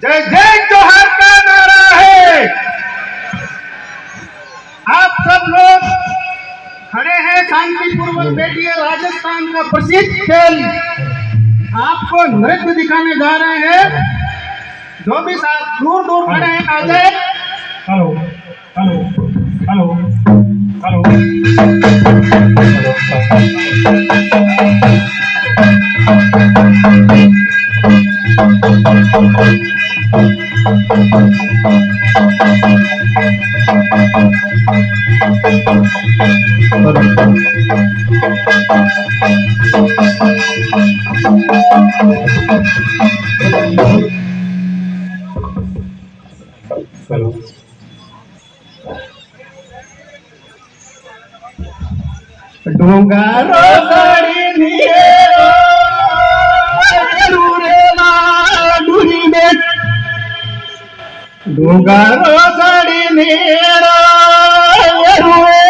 जय जय जोहार का नारा है। आप सब लोग खड़े हैं, शांतिपूर्वक बैठिए। राजस्थान का प्रसिद्ध खेल आपको नृत्य दिखाने जा रहे हैं। जो भी दूर दूर खड़े हैं आ जाए। हेलो हेलो हेलो हेलो डोंगारो साड़ी निहेरो रुरेला डुरी में डोंगारो साड़ी निहेरो रुए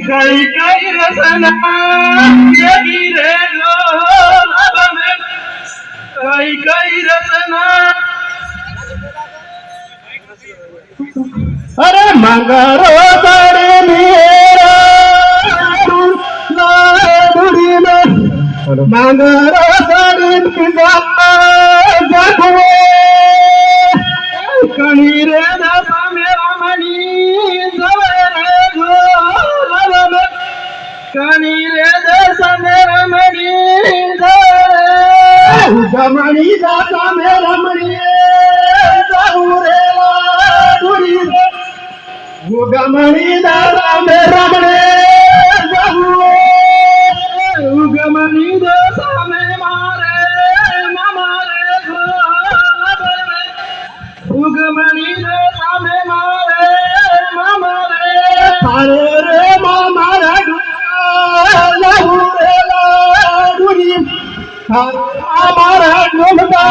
कई कई रसना गिरे लो लब में कई कई रसना अरे मंगरो साड़ी मेरा लाडुरी में मंगरो साड़ी जागुए कहीं रे दासा मेरा मनी सवेरे घोर में कहीं रे दासा मेरा मनी मणि दासा मेरा मणि जागुरे लाडुरी में उगमणि दादा में रमणे उगमणि दादा में मारे मारे उगमणि दादा में मारे मारे तारे रे मारा रे लाडुरी हमारा डूबता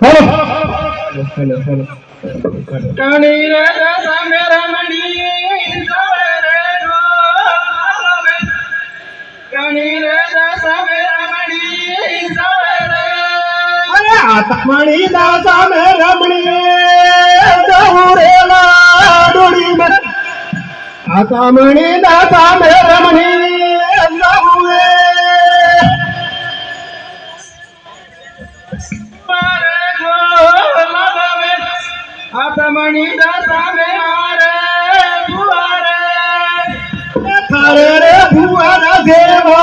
हेलो कणी रे दासा मेरा मणि सवेरे घोर में कणी रे दासा मेरा मणि सवेरे अरे आत्मणि दासा मेरा मणि जागुरे लाडुरी में आत्मणि दासा मेरा मणि जागुरे आत्मणि दासा में मारे बुआरे थारे रे बुआरा देवा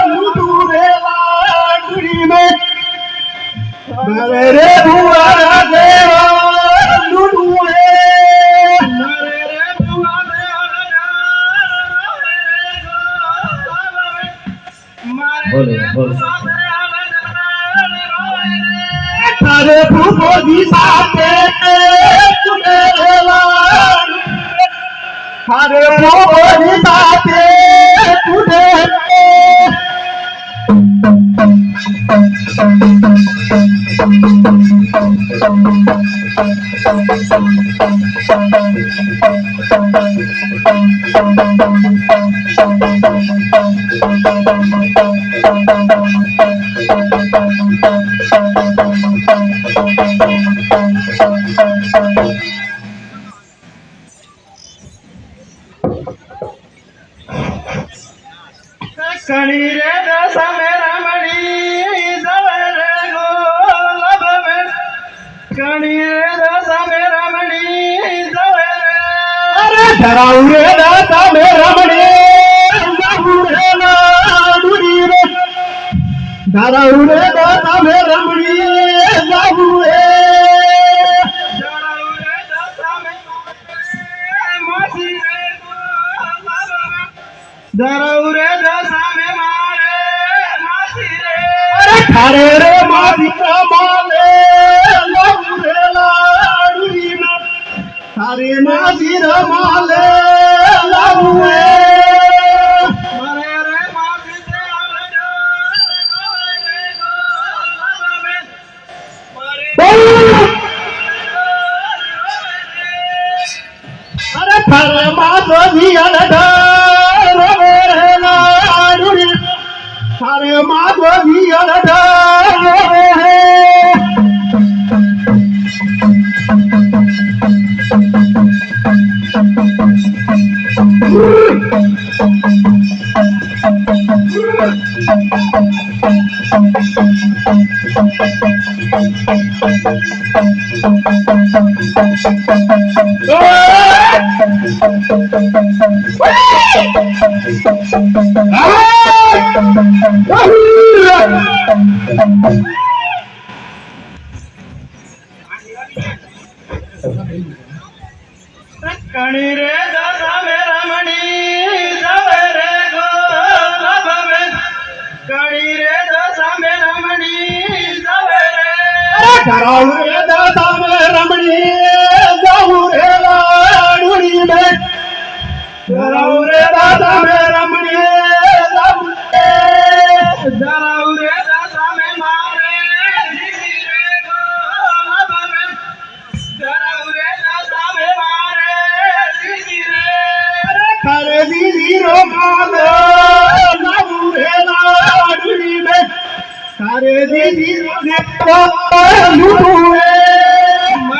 लुटूरे लाडुरी में थारे रे बुआरा देवा लुटूरे थारे रे बुआरा मारे थारे फूफो जी साथे थारे फूफो जी साथे तुझे कणी रे दशा में रमणी जवे रे गोलब में कणी रे दशा में रमणी जवे रे अरे धराऊ रे दशा में रमणी जाऊ रे लाडूरी रे धराऊ रे दशा में रमणी जाऊ रे धराऊ रे दशा में मासी रे धराऊ रे दशा में मारे मासी रे अरे खारे रे मासी का माले लाडू रे लाडूरी ना खारे मासी रे माले लाडू रे मारे रे मासी से अलग रे अरे खारे मासो जी अलग सारे माधो भी अलग है कणी रे दशा में रमणी जवे रे गोलब में कणी रे दशा में रमणी जवे रे धराऊ रे दशा में रमणी जाऊ रे लाडूरी में धराऊ रे दशा में रमणी जाऊ रे धराऊ रे दशा में मारे दीदी रे गोलब में धराऊ रे दशा में मारे दीदी रे खारे दीदी रो माले जाऊ रे लाडूरी में खारे दीदी रो लूटू